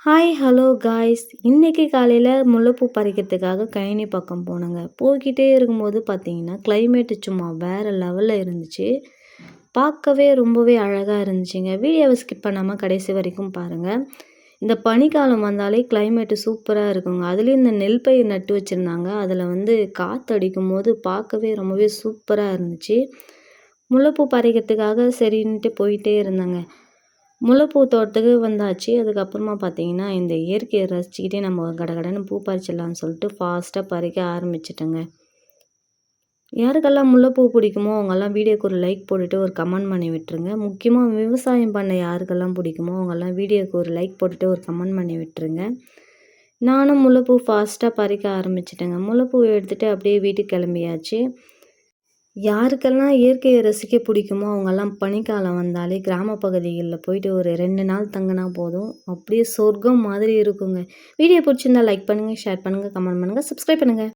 Hi hello guys, இன்னைக்கு காலையில் முல்லைப்பூ பறிக்கிறதுக்காக கழனி பக்கம் போனேங்க. போய்கிட்டே இருக்கும்போது பார்த்தீங்கன்னா கிளைமேட்டு சும்மா வேறு லெவலில் இருந்துச்சு. பார்க்கவே ரொம்பவே அழகாக இருந்துச்சுங்க. வீடியோவை ஸ்கிப் பண்ணாமல் கடைசி வரைக்கும் பாருங்கள். இந்த பனிக்காலம் வந்தாலே கிளைமேட்டு சூப்பராக இருக்குங்க. அதுலேயும் இந்த நெல் பயிர் நட்டு வச்சுருந்தாங்க. அதில் காற்று அடிக்கும் போது பார்க்கவே ரொம்பவே சூப்பராக இருந்துச்சு. முல்லைப்பூ பறிக்கிறதுக்காக சரின்ட்டு போயிட்டே இருந்தேங்க. முல்லைப்பூ தோட்டத்துக்கு வந்தாச்சு. அதுக்கப்புறமா பார்த்தீங்கன்னா, இந்த இயற்கையை ரசிச்சுக்கிட்டே நம்ம கடகடன்னு பூ பறிச்சிடலான்னு சொல்லிட்டு ஃபாஸ்ட்டாக பறிக்க ஆரம்பிச்சிட்டேங்க. யாருக்கெல்லாம் முல்லைப்பூ பிடிக்குமோ அவங்கெல்லாம் வீடியோக்கு ஒரு லைக் போட்டுட்டு ஒரு கமெண்ட் பண்ணி விட்டுருங்க. முக்கியமாக விவசாயம் பண்ண யாருக்கெல்லாம் பிடிக்குமோ அவங்கெல்லாம் வீடியோக்கு ஒரு லைக் போட்டுட்டு ஒரு கமெண்ட் பண்ணி விட்டுருங்க. நானும் முல்லைப்பூ ஃபாஸ்ட்டாக பறிக்க ஆரம்பிச்சிட்டேங்க. முல்லைப்பூ எடுத்துகிட்டு அப்படியே வீட்டுக்கு கிளம்பியாச்சு. யாருக்கெல்லாம் இயற்கையை ரசிக்க பிடிக்குமோ அவங்கெல்லாம் பனிக்காலம் வந்தாலே கிராம பகுதிகளில் போயிட்டு ஒரு 2 நாள் தங்கினா போதும். அப்படியே சொர்க்கம் மாதிரி இருக்குங்க. வீடியோ பிடிச்சிருந்தா லைக் பண்ணுங்கள், ஷேர் பண்ணுங்கள், கமெண்ட் பண்ணுங்கள், சப்ஸ்கிரைப் பண்ணுங்கள்.